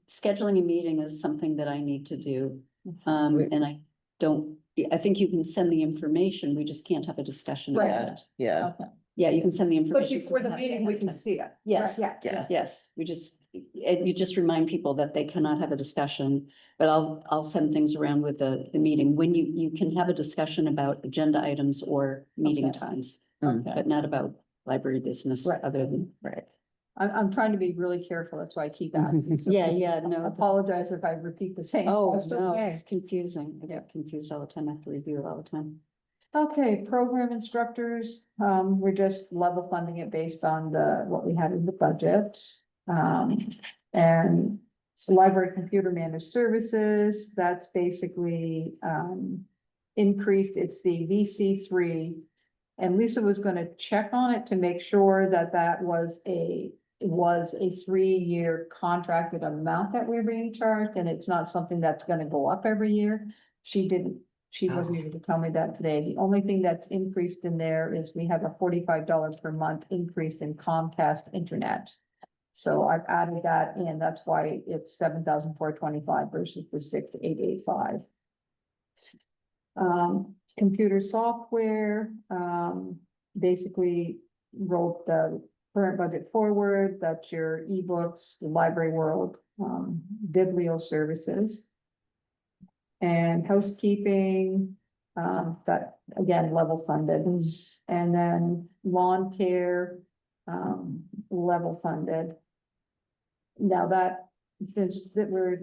scheduling a meeting is something that I need to do. And I think you can send the information, we just can't have a discussion Right. about it. Yeah, Okay. Yeah, you can send the But information. so before the have- meeting, we can see it. Yes. Right, yeah. Yes, and you just remind people that they cannot have a discussion, but I'll send things around with the meeting. When you can have a discussion about agenda items or meeting Okay. times, Okay. but not about library business Right. other than, right. I'm trying to be really careful. That's why I keep asking. So Yeah, I no. apologize if I repeat the same. Oh, That's no, okay. it's confusing. I get confused all the time. I have to review it all the time. Okay, program instructors, we're just level funding it based on what we had in the budget. And library computer managed services, that's basically, increased, it's the VC3. And Lisa was gonna check on it to make sure that was a 3-year contracted amount that we're being charged, and it's not something that's gonna go up every year. She wasn't able to tell me that today. The only thing that's increased in there is we have a $45 per month increase in Comcast internet. So I've added that in, that's why it's 7,425 versus the 6,885. Computer software, basically wrote the current budget forward, that's your ebooks, the library world, biblio services. and housekeeping, that again, level funded. And then lawn care, level funded. Now that, since that we're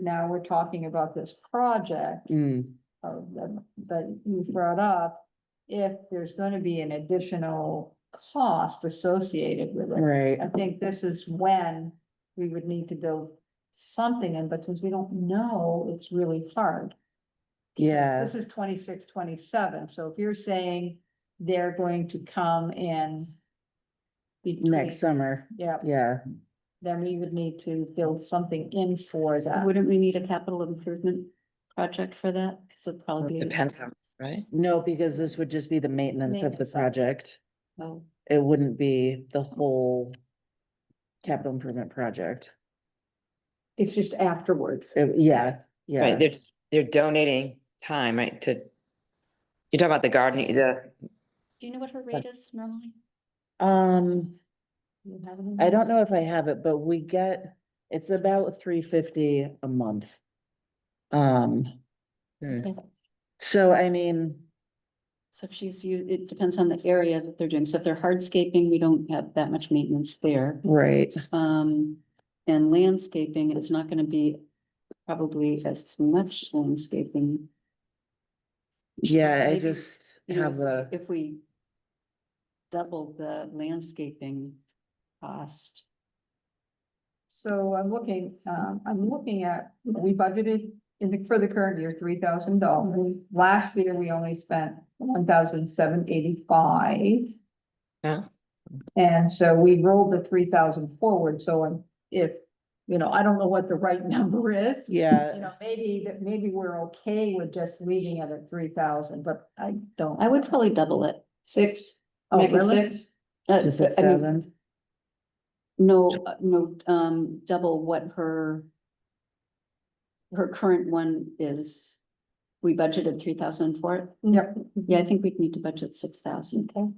talking about this project, Mm, that you brought up, if there's gonna be an additional cost associated with it. right, I think this is when we would need to build something in, but since we don't know, it's really hard. yeah, This is 26, 27. So if you're saying they're going to come in. between- next summer, Yeah, yeah, then we would need to build something in for So that. wouldn't we need a capital improvement project for that? Cause it'd probably be. Depends on, right? no, because this would just be the maintenance of the Maintenance side. project. Oh, It wouldn't be the whole capital improvement project. It's just afterwards. Yeah, Right, yeah, they're donating time, right, to. You're talking about the gardening, do you know what her rate is normally? um, You have it in I there? don't know if I have it, but it's about $350 a month. Um, Hmm. so I mean, So if it depends on the area that they're doing. So if they're hardscaping, we don't have that much maintenance there. right, And landscaping, it's not gonna be probably as much landscaping. yeah, I Maybe, just You know, have a, if we double the landscaping cost. So I'm looking at, we budgeted for the current year, $3,000. Last year, we only spent 1,785. Yeah. And so we rolled the 3,000 forward, so if, I don't know what the right number is. yeah, Maybe we're okay with just leaving it at 3,000, but I don't. I would probably double it. 6. Make it really? 6. Uh, to I mean, 6,000. no, double what her current one is. We budgeted 3,000 for it. Yep. Yeah, I think we'd need to budget 6,000. Okay.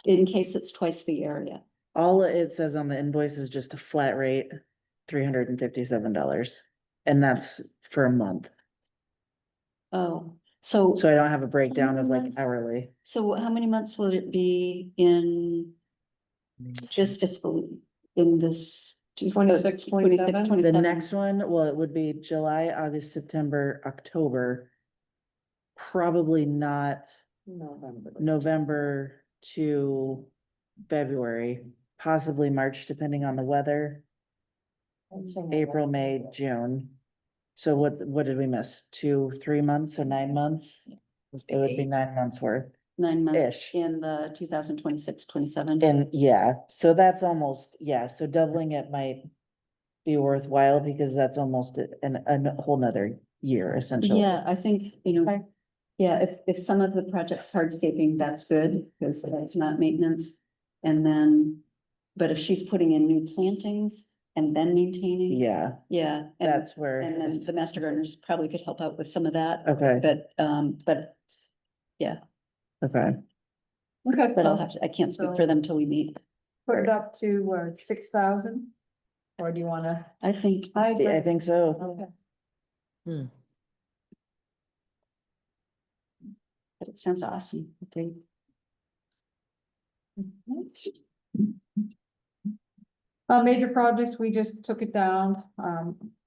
In case it's twice the area. All it says on the invoice is just a flat rate, $357. And that's for a month. Oh, so, So I don't have a breakdown of like months? hourly. so how many months will it be in this fiscal, in this? 26, 27? The next one, well, it would be July, August, September, October. Probably not November to February, possibly March, depending on the weather, April, May, June. So what did we miss? 2, 3 months, so 9 months? It would be 9 months worth. 9 months Ish. in the 2026, 27. And yeah, so that's almost, yeah, so doubling it might be worthwhile because that's almost a whole nother year essentially. Yeah, I think, Okay. yeah, if some of the project's hardscaping, that's good, because that's not maintenance. And then, but if she's putting in new plantings and then maintaining. Yeah, Yeah. and- that's where. And then the master gardeners probably could help out with some of that, Okay, but okay. Okay, I'll have to, I can't speak for them till we meet. put it up to 6,000? Or do you wanna? I think, I think so. Okay. but it sounds awesome. Okay. Major projects, we just took it down,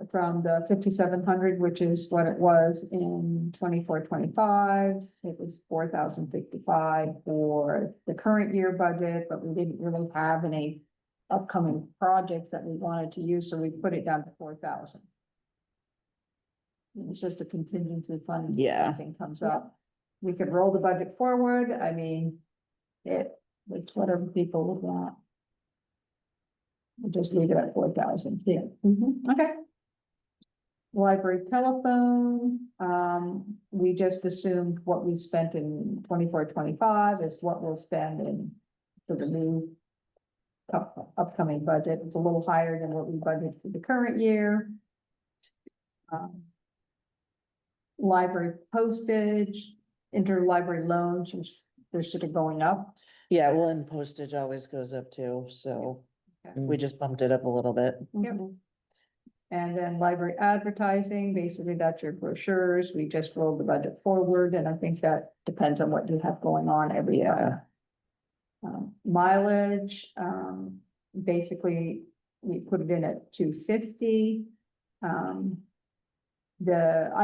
from the 5,700, which is what it was in 24-25. It was 4,055 for the current year budget, but we didn't really have any upcoming projects that we wanted to use, so we put it down to 4,000. It's just a contingency fund. if Yeah. Something comes up. We could roll the budget forward. I mean, it's whatever people would want. We'll just leave it at 4,000. Yeah. Okay. Library telephone, we just assumed what we spent in 24-25 is what we'll spend in for the new upcoming budget. It's a little higher than what we budgeted for the current year. Library postage, interlibrary loans, which they're sort of going up. Yeah, well, and postage always goes up too, so Okay. we just bumped it up a little bit. Yep. And then library advertising, basically that's your brochures. We just rolled the budget forward, and I think that depends on what you have going on every year. Mileage, basically, we put it in at 250. I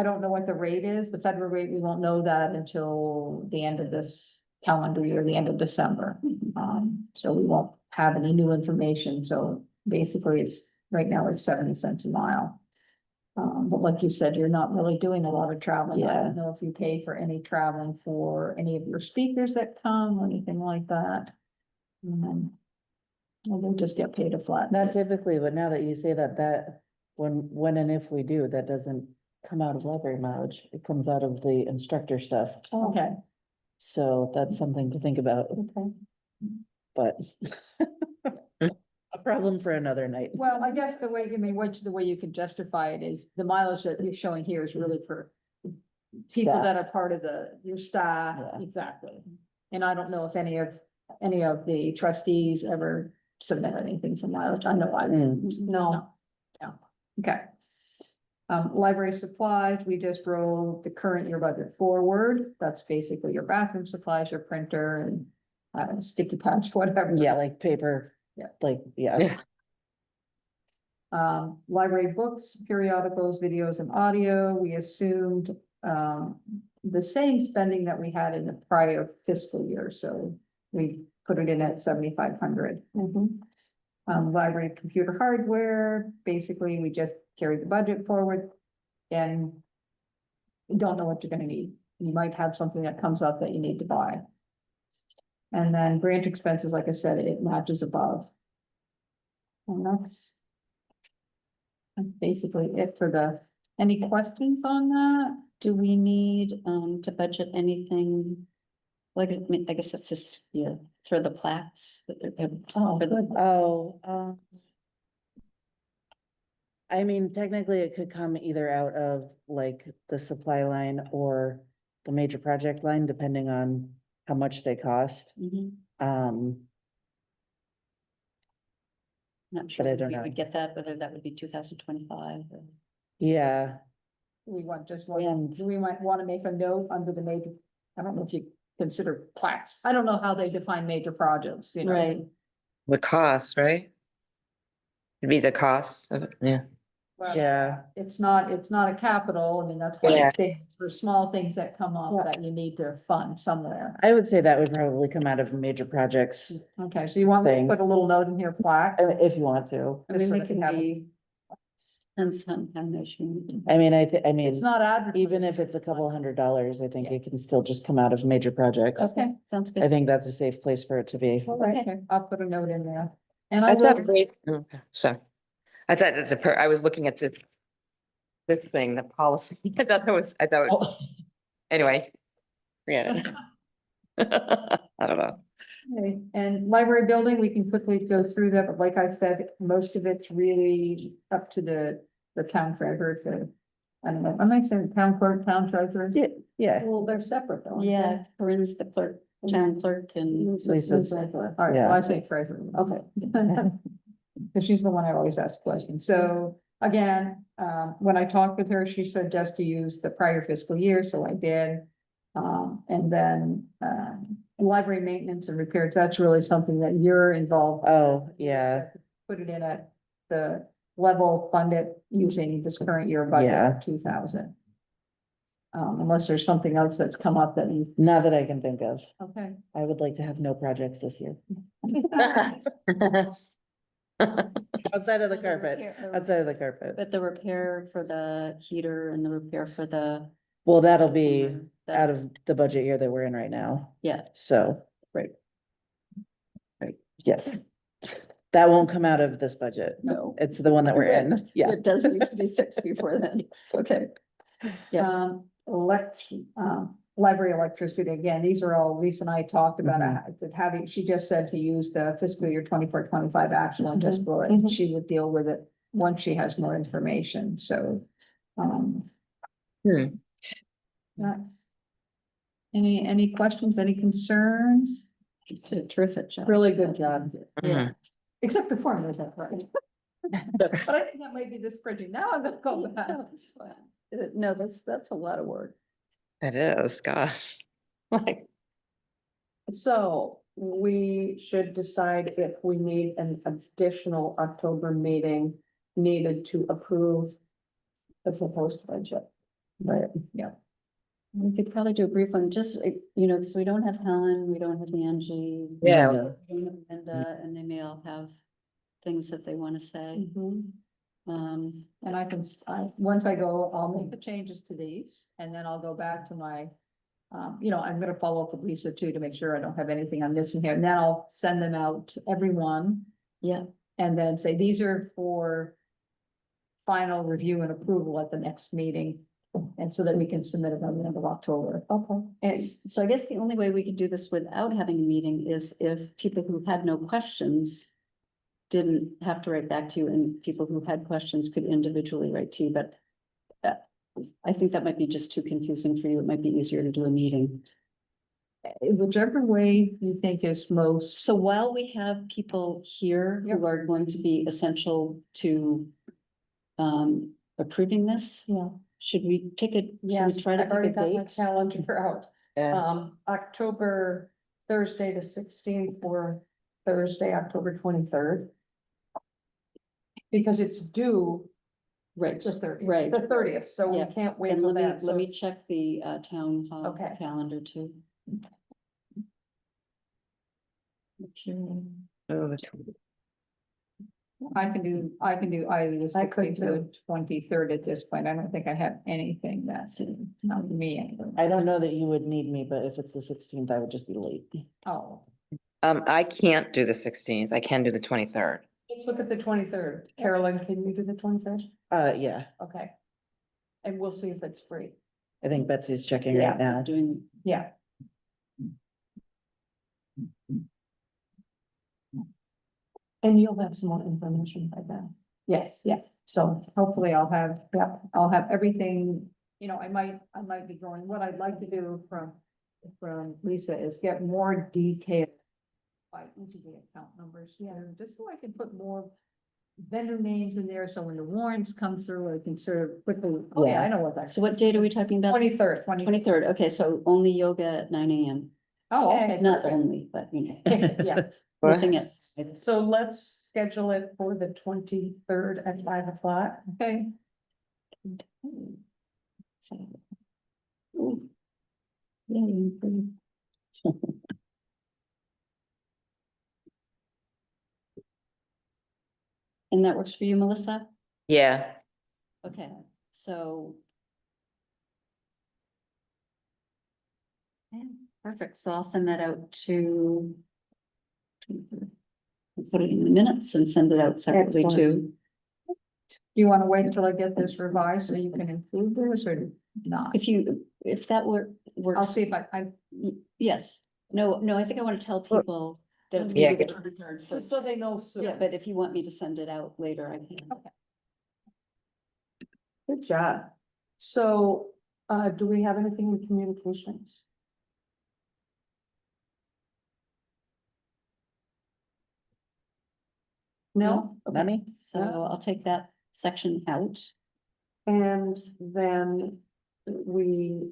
don't know what the rate is, the federal rate, we won't know that until the end of this calendar year, the end of December. So we won't have any new information, so basically right now it's 70 cents a mile. But like you said, you're not really doing a lot of traveling. I Yeah. don't know if you pay for any traveling for any of your speakers that come or anything like that. Well, they'll just get paid a flat. Not fee. typically, but now that you say that when and if we do, that doesn't come out of library mileage. It comes out of the instructor stuff. Okay, So that's something to think about, Okay. but a problem for another night. well, I guess the way, the way you can justify it is the mileage that you're showing here is really for people Staff. that are part of your staff, Yeah. exactly. And I don't know if any of the trustees ever submit anything for mileage. I know I. Mm. No. No. Okay. Library supplies, we just rolled the current year budget forward. That's basically your bathroom supplies, your printer and sticky pads, whatever. Yeah, like paper. Yeah. Like, yeah. Yeah. Library books, periodicals, videos and audio, we assumed, the same spending that we had in the prior fiscal year, so we put it in at 7,500. Library computer hardware, basically, we just carried the budget forward. And you don't know what you're gonna need. You might have something that comes up that you need to buy. And then branch expenses, like I said, it matches above. And that's basically it for any questions on that? Do we need, to budget anything? Like, I guess that's just, yeah, for the plaques. Oh, For the- good. Oh, I mean, technically it could come either out of like the supply line or the major project line, depending on how much they cost. Mhm. Not sure But I whether don't we know. would get that, whether that would be 2025. Yeah, We want And- do we might wanna make a note under the major, I don't know if you consider plaques. I don't know how they define major projects, you know. Right. The cost, right? It'd be the cost of it, yeah. Well, yeah, it's not a capital, I mean, that's why Yeah. it's saying for small things that come up Yeah. that you need to fund somewhere. I would say that would probably come out of major projects, Okay, so you want me to Thing. put a little note in here, plaques? if you want to. I mean, Just so they that can you have it. be, Depends on how much you need. I mean, I It's mean, not advertising. even if it's a couple $100, I think Yeah. it can still just come out of major projects. Okay, Sounds I good. think that's a safe place for it to be. all right, Okay. okay, I'll put a note in there. And I I thought, will, sorry. I thought it's I was looking at this thing, the policy. I thought, Oh, anyway. Forget it. I don't know. okay, and library building, we can quickly go through that, but like I said, most of it's really up to the town treasurer to. I don't know, am I saying town clerk, town treasurer? Yeah, yeah, Well, they're separate though. aren't they? Yeah, Corinne's the clerk, town clerk and. Lisa's- Treasurer. All right, yeah. well, I say treasurer, okay. Cause she's the one I always ask questions. So again, when I talked with her, she said just to use the prior fiscal year, so I did. And then, library maintenance and repairs, that's really something that you're involved. with. oh, yeah, Put it in at the level, fund it using this current year budget Yeah. of 2,000. Unless there's something else that's come up that you, not that I can think of. okay. I would like to have no projects this year. Outside of the carpet, outside of the carpet. But the repair for the heater and the repair for the. Well, that'll be that- out of the budget year that we're in right now, Yeah, so. Right. Right. Yes. That won't come out of this budget. no. It's the one that we're in, yeah. It does need to be fixed before then. Okay. Yeah. Library electricity, again, these are all, Lisa and I talked about, Mhm. that having, she just said to use the fiscal year 24-25 actual and just go it, Mhm. she would deal with it once she has more information, so. Hmm. That's. Any questions, any concerns? Terrific job. really good job. Yeah, except the formulas, that's right. But I think that might be this printing. Now I'm gonna go back. No, it's fine. No, that's a lot of work. It is, gosh. Like, So we should decide if we need an additional October meeting needed to approve the proposed budget. Right, yeah. We could probably do a brief one, just, because we don't have Helen, we don't have Angie. Yeah. Linda. We don't have Linda, and they may all have things that they want to say. And I can, once I go, I'll make the changes to these, and then I'll go back to my. I'm gonna follow up with Lisa too, to make sure I don't have anything I'm missing here, and then I'll send them out to everyone. Yeah. And then say, these are for final review and approval at the next meeting, and so that we can submit it on the end of October. Okay, and So I guess the only way we could do this without having a meeting is if people who had no questions didn't have to write back to you, and people who had questions could individually write to you, but I think that might be just too confusing for you. It might be easier to do a meeting. Whichever way you think is most, So while we have people here Yep. who are going to be essential to approving this, yeah, should we pick it? Should yes, we try to I've already pick a got my date? calendar out. yeah. October, Thursday the 16th or Thursday, October 23rd. Because it's due Right, the 30th. right. the 30th, so we Yeah, can't wait And for let me, that. let so me it's- check the town hall Okay. calendar too. Okay. Oh, the tw- I can do either the I could 16th or 23rd at this point. I don't think I have anything that's on me anyway. I don't know that you would need me, but if it's the 16th, I would just be late. Oh, I can't do the 16th. I can do the 23rd. Let's look at the 23rd. Carolyn, can you do the 23rd? Yeah, Okay. And we'll see if it's free. I think Betsy's checking Yeah. right now. Doing, Yeah. And you'll have some more information by then. yes. Yeah, so, Hopefully I'll have, yeah, I'll have everything, I might be going, what I'd like to do from Lisa is get more detail by each of the account numbers here, just so I can put more vendor names in there, so when the warrants come through, I can sort of quickly, oh yeah, I know what that. so what date are we talking about? 23rd. 23rd, okay, so only yoga at 9 AM, Oh, okay. not perfect. only, but Yeah. nothing else. So let's schedule it for the 23rd at 5 o'clock. Okay, Ooh. Yay. And that works for you, Melissa? Yeah, Okay, so. Yeah, perfect, so I'll send that out to. Put it in the minutes and send it out separately Excellent. too. do you want to wait until I get this revised so you can include this or not? If that I'll works, see if I, yes, no, I think I want to tell people that it's Yeah, gonna be the good. 23rd Just first. so they know soon. Yeah, but if you want me to send it out later, I can. Good job. So, do we have anything in communications? No? Let me, So I'll take that section out. And then we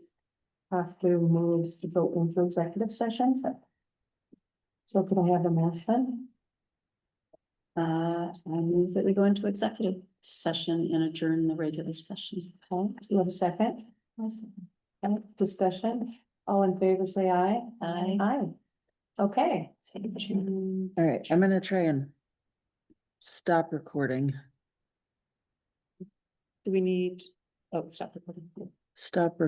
have to move to go into executive session. So can I have a motion? I move that we go into executive session and adjourn the regular session. Okay, do you have a second? Any discussion? All in favor, say aye. Aye. Aye. Okay. all right, I'm gonna try and stop recording. Do we need, oh, stop recording. Stop recording.